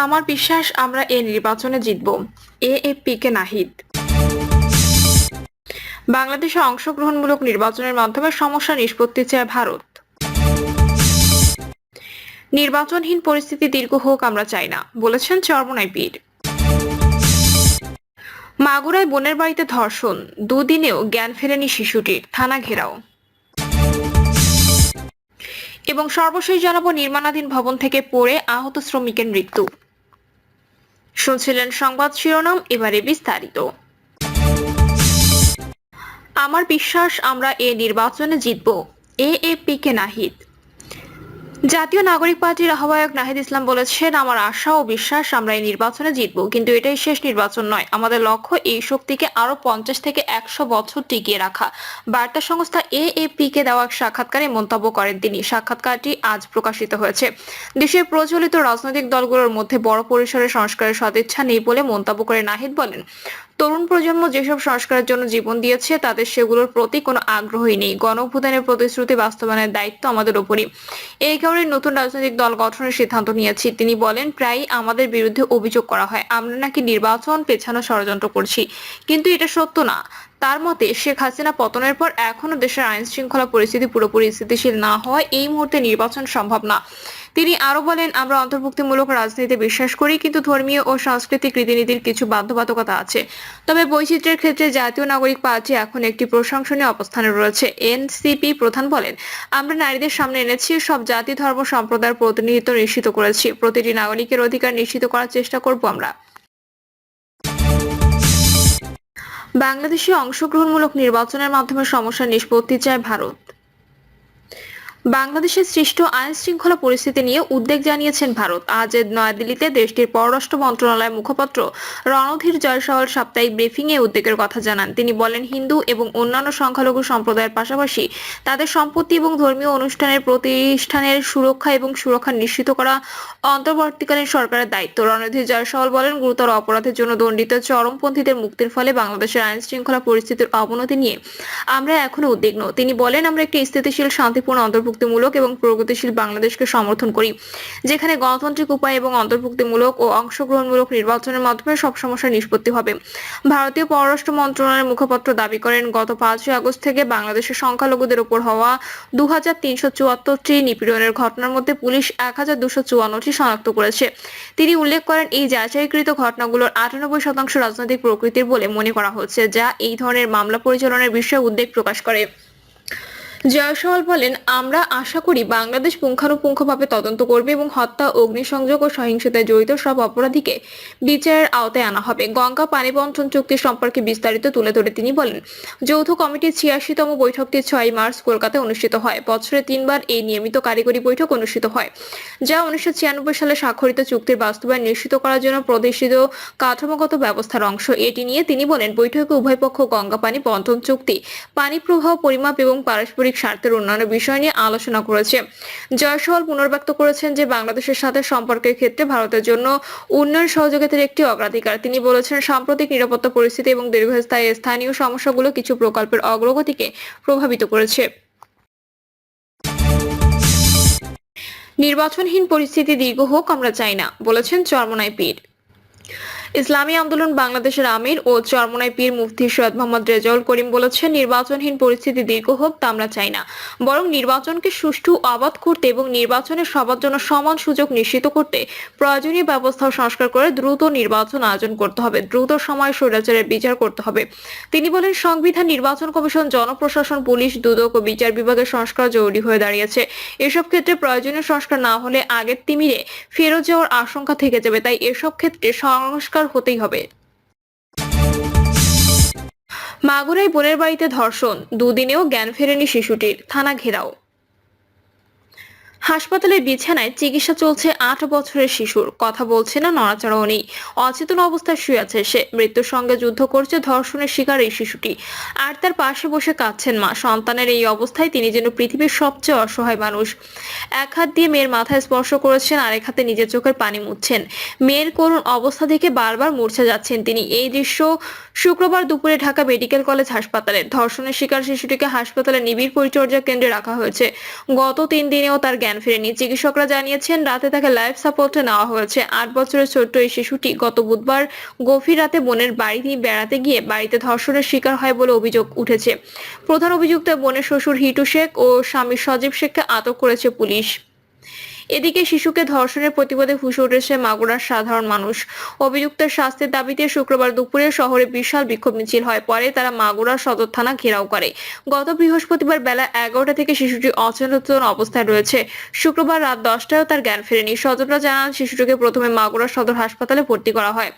আমার বিশ্বাস আমরা এ নির্বাচনে জিতব। এএফপিকে নাহিদ। বাংলাদেশে অংশগ্রহণমূলক নির্বাচনের মাধ্যমে সমস্যা নিষ্পত্তি চায় ভারত। নির্বাচনহীন পরিস্থিতি দীর্ঘ হোক আমরা চাই না, বলেছেন চরমোনাই পীর। মাগুরায় বোনের বাড়িতে ধর্ষণ, দুদিনেও জ্ঞান ফেরেনি শিশুটির, থানা ঘেরাও। এবং সর্বশেষ জানাবো, নির্মাণাধীন ভবন থেকে পড়ে আহত শ্রমিকের মৃত্যু। শুনছিলেন সংবাদ শিরোনাম, এবারে বিস্তারিত। আমার বিশ্বাস আমরা এ নির্বাচনে জিতব। এএফপিকে নাহিদ। জাতীয় নাগরিক পার্টির আহ্বায়ক নাহিদ ইসলাম বলেছেন, আমার আশা ও বিশ্বাস আমরা এই নির্বাচনে জিতব, কিন্তু এটাই শেষ নির্বাচন নয়। আমাদের লক্ষ্য এই শক্তিকে আরো 50 থেকে 100 বছর টিকিয়ে রাখা। বার্তা সংস্থা এএফপি কে দেওয়া এক সাক্ষাৎকারে মন্তব্য করেন তিনি। সাক্ষাৎকারটি আজ প্রকাশিত হয়েছে। দেশের প্রচলিত রাজনৈতিক দলগুলোর মধ্যে বড় পরিসরে সংস্কারের সদিচ্ছা নেই বলে মন্তব্য করে নাহিদ বলেন, তরুণ প্রজন্ম যেসব সংস্কারের জন্য জীবন দিয়েছে তাদের সেগুলোর প্রতি কোনো আগ্রহই নেই। গণঅভ্যুত্থানের প্রতিশ্রুতি বাস্তবায়নের দায়িত্ব আমাদের উপরই। এই কারণে নতুন রাজনৈতিক দল গঠনের সিদ্ধান্ত নিয়েছি। তিনি বলেন, প্রায়ই আমাদের বিরুদ্ধে অভিযোগ করা হয় আমরা নাকি নির্বাচন পেছানো ষড়যন্ত্র করছি, কিন্তু এটা সত্য না। তার মতে, শেখ হাসিনা পতনের পর এখনো দেশের আইন শৃঙ্খলা পরিস্থিতি পুরোপুরি স্থিতিশীল না হওয়ায় এই মুহূর্তে নির্বাচন সম্ভব না। তিনি আরো বলেন, আমরা অন্তর্ভুক্তিমূলক রাজনীতিতে বিশ্বাস করি, কিন্তু ধর্মীয় ও সাংস্কৃতিক রীতিনীতির কিছু বাধ্যবাধকতা আছে। তবে বৈচিত্র্যের ক্ষেত্রে জাতীয় নাগরিক পার্টি এখন একটি প্রশংসনীয় অবস্থানে রয়েছে। এনসিপি প্রধান বলেন, আমরা নারীদের সামনে এনেছি, সব জাতি ধর্ম সম্প্রদায়ের প্রতিনিধিত্ব নিশ্চিত করেছি। প্রতিটি নাগরিকের অধিকার নিশ্চিত করার চেষ্টা করব আমরা। বাংলাদেশে অংশগ্রহণমূলক নির্বাচনের মাধ্যমে সমস্যা নিষ্পত্তি চায় ভারত। বাংলাদেশের সৃষ্ট আইন শৃঙ্খলা পরিস্থিতি নিয়ে উদ্বেগ জানিয়েছেন ভারত। আজ নয়াদিল্লিতে দেশটির পররাষ্ট্র মন্ত্রণালয়ের মুখপাত্র রণধীর জয়সওয়াল সাপ্তাহিক ব্রিফিং এ উদ্বেগের কথা জানান। তিনি বলেন, হিন্দু এবং অন্যান্য সংখ্যালঘু সম্প্রদায়ের পাশাপাশি তাদের সম্পত্তি এবং ধর্মীয় প্রতিষ্ঠানের সুরক্ষা নিশ্চিত করা অন্তর্বর্তীকালীন সরকারের দায়িত্ব। রণধীর জয়সওয়াল বলেন, গুরুতর অপরাধের জন্য দণ্ডিত চরমপন্থীদের মুক্তির ফলে বাংলাদেশের আইন শৃঙ্খলা পরিস্থিতির অবনতি নিয়ে আমরা এখনো উদ্বিগ্ন। তিনি বলেন, আমরা একটি স্থিতিশীল, শান্তিপূর্ণ, অন্তর্ভুক্তিমূলক এবং প্রগতিশীল বাংলাদেশকে সমর্থন করি, যেখানে গণতান্ত্রিক উপায় এবং অন্তর্ভুক্তিমূলক ও অংশগ্রহণমূলক নির্বাচনের মাধ্যমে সব সমস্যার নিষ্পত্তি হবে। ভারতীয় পররাষ্ট্র মন্ত্রণালয়ের মুখপাত্র দাবি করেন, গত 5 আগস্ট থেকে বাংলাদেশের সংখ্যালঘুদের উপর হওয়া 2374টি নিপীড়নের ঘটনার মধ্যে পুলিশ 1254টি শনাক্ত করেছে। তিনি উল্লেখ করেন, এই যাচাইকৃত ঘটনাগুলোর 98% রাজনৈতিক প্রকৃতির বলে মনে করা হচ্ছে, যা এই ধরনের মামলা পরিচালনার বিষয়ে উদ্বেগ প্রকাশ করে। জয়সওয়াল বলেন, আমরা আশা করি বাংলাদেশ পুঙ্খানুপুঙ্খভাবে তদন্ত করবে এবং হত্যা, অগ্নিসংযোগ ও সহিংসতায় জড়িত সব অপরাধীকে বিচারের আওতায় আনা হবে। গঙ্গা পানি বন্টন চুক্তি সম্পর্কে বিস্তারিত তুলে ধরে তিনি বলেন, যৌথ কমিটির 86তম বৈঠকটি 6 মার্চ কলকাতায় অনুষ্ঠিত হয়। বছরে 3 বার এই নিয়মিত কারিগরি বৈঠক অনুষ্ঠিত হয়, যা 1996 সালে স্বাক্ষরিত চুক্তির বাস্তবায়ন নিশ্চিত করার জন্য প্রতিষ্ঠিত কাঠামোগত ব্যবস্থার অংশ। এটি নিয়ে তিনি বলেন, বৈঠকে উভয় পক্ষ গঙ্গা পানি বন্টন চুক্তি, পানি প্রবাহ পরিমাপ এবং পারস্পরিক স্বার্থের উন্নয়নের বিষয় নিয়ে আলোচনা করেছে। জয়সওয়াল পুনর্ব্যক্ত করেছেন যে বাংলাদেশের সাথে সম্পর্কের ক্ষেত্রে ভারতের জন্য উন্নয়ন সহযোগিতার একটি অগ্রাধিকার। তিনি বলেছেন, সাম্প্রতিক নিরাপত্তা পরিস্থিতি এবং দীর্ঘস্থায়ী স্থানীয় সমস্যাগুলো কিছু প্রকল্পের অগ্রগতিকে প্রভাবিত করেছে। নির্বাচনহীন পরিস্থিতি দীর্ঘ হোক আমরা চাই না, বলেছেন চরমোনাই পীর। ইসলামী আন্দোলন বাংলাদেশের আমির ও চরমোনাই পীর মুফতি সৈয়দ মোহাম্মদ রেজাউল করিম বলেছেন, নির্বাচনহীন পরিস্থিতি দীর্ঘ হোক তা আমরা চাই না, বরং নির্বাচনকে সুষ্ঠু অবাধ করতে এবং নির্বাচনে সবার জন্য সমান সুযোগ নিশ্চিত করতে প্রয়োজনীয় ব্যবস্থা সংস্কার করে দ্রুত নির্বাচন আয়োজন করতে হবে। দ্রুত সময় স্বৈরাচারের বিচার করতে হবে। তিনি বলেন, সংবিধান, নির্বাচন কমিশন, জনপ্রশাসন, পুলিশ, দুদক ও বিচার বিভাগের সংস্কার জরুরি হয়ে দাঁড়িয়েছে। এসব ক্ষেত্রে প্রয়োজনীয় সংস্কার না হলে আগের তিমিরে ফেরত যাওয়ার আশঙ্কা থেকে যাবে। তাই এসব ক্ষেত্রে সংস্কার হতেই হবে। মাগুরায় বোনের বাড়িতে ধর্ষণ, দুদিনেও জ্ঞান ফেরেনি শিশুটির, থানা ঘেরাও। হাসপাতালের বিছানায় চিকিৎসা চলছে 8 বছরের শিশুর, কথা বলছে না, নড়াচড়াও নেই, অচেতন অবস্থায় শুয়ে আছে সে। মৃত্যুর সঙ্গে যুদ্ধ করছে ধর্ষণের শিকার এই শিশুটি, আর তার পাশে বসে কাঁদছেন মা। সন্তানের এই অবস্থায় তিনি যেন পৃথিবীর সবচেয়ে অসহায় মানুষ। এক হাত দিয়ে মেয়ের মাথায় স্পর্শ করেছেন, আরেক হাতে নিজের চোখের পানি মুছছেন। মেয়ের করুণ অবস্থা দেখে বারবার মূর্ছা যাচ্ছেন তিনি। এই দৃশ্য শুক্রবার দুপুরে ঢাকা মেডিকেল কলেজ হাসপাতালে। ধর্ষণের শিকার শিশুটিকে হাসপাতালে নিবিড় পরিচর্যা কেন্দ্রে রাখা হয়েছে। গত 3 দিনেও তার জ্ঞান ফেরেনি। চিকিৎসকরা জানিয়েছেন রাতে তাকে লাইফ সাপোর্টে নেওয়া হয়েছে। 8 বছরের ছোট্ট এই শিশুটি গত বুধবার গভীর রাতে বোনের বাড়ি বেড়াতে গিয়ে বাড়িতে ধর্ষণের শিকার হয় বলে অভিযোগ উঠেছে। প্রধান অভিযুক্ত বোনের শ্বশুর হিটু শেখ ও স্বামী সজীব শেখকে আটক করেছে পুলিশ। এদিকে শিশুকে ধর্ষণের প্রতিবাদে ফুঁসে উঠেছে মাগুরার সাধারণ মানুষ। অভিযুক্তের শাস্তির দাবিতে শুক্রবার দুপুরে শহরে বিশাল বিক্ষোভ মিছিল হয়। পরে তারা মাগুরা সদর থানা ঘেরাও করে। গত বৃহস্পতিবার বেলা 11টা থেকে শিশুটি অচেতন অবস্থায় রয়েছে। শুক্রবার রাত 10টায়ও তার জ্ঞান ফেরেনি। স্বজনরা জানান শিশুটিকে প্রথমে মাগুরা সদর হাসপাতালে ভর্তি করা হয়।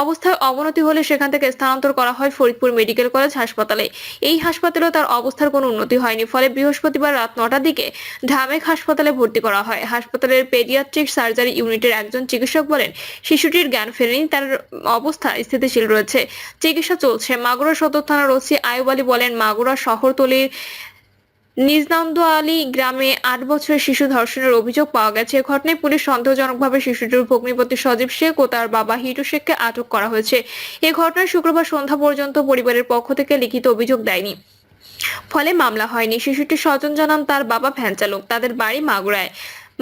অবস্থার অবনতি হলে সেখান থেকে স্থানান্তর করা হয় ফরিদপুর মেডিকেল কলেজ হাসপাতালে। এই হাসপাতালেও তার অবস্থার কোনো উন্নতি হয়নি। ফলে বৃহস্পতিবার রাত 9টার দিকে ঢামেক হাসপাতালে ভর্তি করা হয়। হাসপাতালের পেডিয়াট্রিক সার্জারি ইউনিটের একজন চিকিৎসক বলেন শিশুটির জ্ঞান ফেরেনি, তার অবস্থা স্থিতিশীল রয়েছে, চিকিৎসা চলছে। মাগুরা সদর থানার ওসি আয়ুব আলী বলেন মাগুরা শহরতলির নিজনান্দোয়ালি গ্রামে 8 বছরের শিশু ধর্ষণের অভিযোগ পাওয়া গেছে। এ ঘটনায় পুলিশ সন্দেহজনকভাবে শিশুটির ভগ্নিপতি সজীব শেখ ও তার বাবা হিটু শেখকে আটক করা হয়েছে। এ ঘটনায় শুক্রবার সন্ধ্যা পর্যন্ত পরিবারের পক্ষ থেকে লিখিত অভিযোগ দেয়নি, ফলে মামলা হয়নি। শিশুটির স্বজন জানান তার বাবা ভ্যান চালক, তাদের বাড়ি মাগুরায়।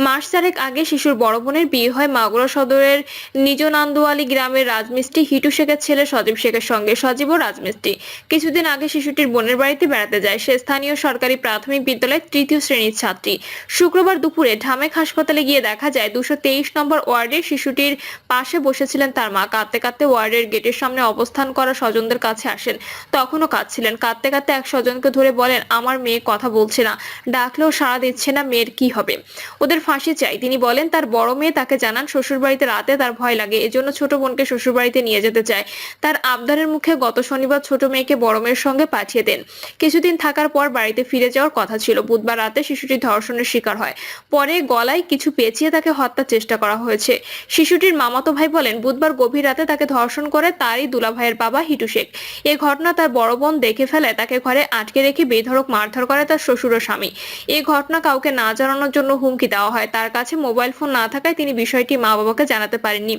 মাস 4 আগে শিশুর বড় বোনের বিয়ে হয় মাগুরা সদরের নিজনান্দোয়ালি গ্রামের রাজমিস্ত্রি হিটু শেখের ছেলে সজীব শেখের সঙ্গে। সজীবও রাজমিস্ত্রি। কিছুদিন আগে শিশুটির বোনের বাড়িতে বেড়াতে যায়। সে স্থানীয় সরকারি প্রাথমিক বিদ্যালয়ের 3য় শ্রেণীর ছাত্রী। শুক্রবার দুপুরে ঢামেক হাসপাতালে গিয়ে দেখা যায় 223 নম্বর ওয়ার্ডে শিশুটির পাশে বসেছিলেন তার মা। কাঁদতে কাঁদতে ওয়ার্ডের গেটের সামনে অবস্থান করা স্বজনদের কাছে আসেন। তখনও কাঁদছিলেন। কাঁদতে কাঁদতে এক স্বজনকে ধরে বলেন আমার মেয়ে কথা বলছে না, ডাকলেও সাড়া দিচ্ছে না, মেয়ের কি হবে? ওদের ফাঁসি চাই। তিনি বলেন তার বড় মেয়ে তাকে জানান শ্বশুরবাড়িতে রাতে তার ভয় লাগে, এজন্য ছোট বোনকে শ্বশুরবাড়িতে নিয়ে যেতে চায়। তার আবদারের মুখে গত শনিবার ছোট মেয়েকে বড় মেয়ের সঙ্গে পাঠিয়ে দেন। কিছুদিন থাকার পর বাড়িতে ফিরে যাওয়ার কথা ছিল। বুধবার রাতে শিশুটি ধর্ষণের শিকার হয়। পরে গলায় কিছু পেঁচিয়ে তাকে হত্যার চেষ্টা করা হয়েছে। শিশুটির মামাতো ভাই বলেন বুধবার গভীর রাতে তাকে ধর্ষণ করে তারই দুলাভাইয়ের বাবা হিটু শেখ। এ ঘটনা তার বড় বোন দেখে ফেলায় তাকে ঘরে আটকে রেখে বেধড়ক মারধর করে তার শ্বশুর ও স্বামী। এই ঘটনা কাউকে না জানানোর জন্য হুমকি দেওয়া হয়। তার কাছে মোবাইল ফোন না থাকায় তিনি বিষয়টি মা বাবাকে জানাতে পারেননি।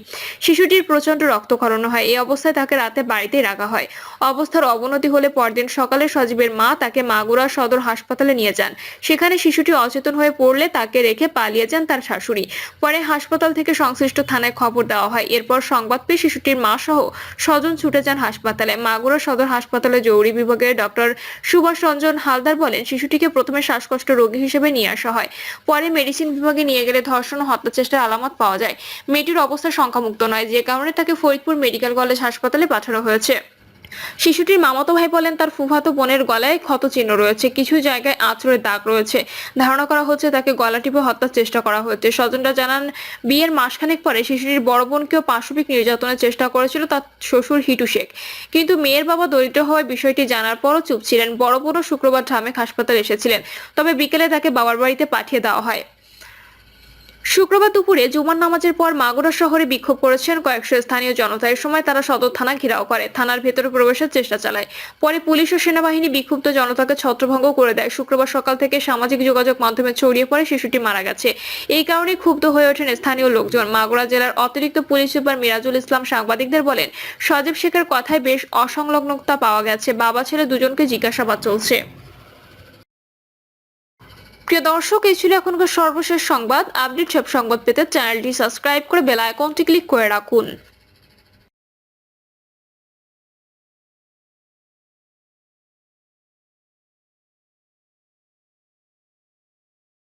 শিশুটির প্রচন্ড রক্তক্ষরণ হয়। এই অবস্থায় তাকে রাতে বাড়িতেই রাখা হয়। অবস্থার অবনতি হলে পরদিন সকালে সজীবের মা তাকে মাগুরা সদর হাসপাতালে নিয়ে যান। সেখানে শিশুটি অচেতন হয়ে পড়লে তাকে রেখে পালিয়ে যান তার শাশুড়ি। পরে হাসপাতাল থেকে সংশ্লিষ্ট থানায় খবর দেওয়া হয়। এরপর সংবাদ পেয়ে শিশুটির মা সহ স্বজন ছুটে যান হাসপাতালে। মাগুরা সদর হাসপাতালে জরুরি বিভাগের ডক্টর সুভাষ রঞ্জন হালদার বলেন শিশুটিকে প্রথমে শ্বাসকষ্ট রোগী হিসেবে নিয়ে আসা হয়। পরে মেডিসিন বিভাগে নিয়ে গেলে ধর্ষণ ও হত্যা চেষ্টার আলামত পাওয়া যায়। মেয়েটির অবস্থা সংখ্যামুক্ত নয়, যে কারণে তাকে ফরিদপুর মেডিকেল কলেজ হাসপাতালে পাঠানো হয়েছে। শিশুটির মামাতো ভাই বলেন তার ফুফাতো বোনের গলায় ক্ষত চিহ্ন রয়েছে, কিছু জায়গায় আঁচড়ের দাগ রয়েছে। ধারণা করা হচ্ছে তাকে গলা টিপে হত্যার চেষ্টা করা হয়েছে। স্বজনরা জানান বিয়ের মাসখানেক পরে শিশুটির বড় বোনকেও পাশবিক নির্যাতনের চেষ্টা করেছিল তার শ্বশুর হিটু শেখ, কিন্তু মেয়ের বাবা দরিদ্র হওয়ায় বিষয়টি জানার পরও চুপ ছিলেন। বড় বোনও শুক্রবার ঢামেক হাসপাতালে এসেছিলেন, তবে বিকেলে তাকে বাবার বাড়িতে পাঠিয়ে দেওয়া হয়। শুক্রবার দুপুরে জুমার নামাজের পর মাগুরা শহরে বিক্ষোভ করেছেন কয়েকশো স্থানীয় জনতা। এর সময় তারা সদর থানা ঘেরাও করে, থানার ভেতরে প্রবেশের চেষ্টা চালায়। পরে পুলিশ ও সেনাবাহিনী বিক্ষুব্ধ জনতাকে ছত্রভঙ্গ করে দেয়। শুক্রবার সকাল থেকে সামাজিক যোগাযোগ মাধ্যমে ছড়িয়ে পড়ে শিশুটি মারা গেছে। এই কারণে ক্ষুব্ধ হয়ে ওঠেন স্থানীয় লোকজন। মাগুরা জেলার অতিরিক্ত পুলিশ সুপার মিরাজুল ইসলাম সাংবাদিকদের বলেন সজীব শেখের কথায় বেশ অসংলগ্নতা পাওয়া গেছে। বাবা ছেলে দুজনকে জিজ্ঞাসাবাদ চলছে। প্রিয় দর্শক, এই ছিল এখনকার সর্বশেষ সংবাদ। আপডেট সব সংবাদ পেতে চ্যানেলটি সাবস্ক্রাইব করে বেল আইকনটি ক্লিক করে রাখুন।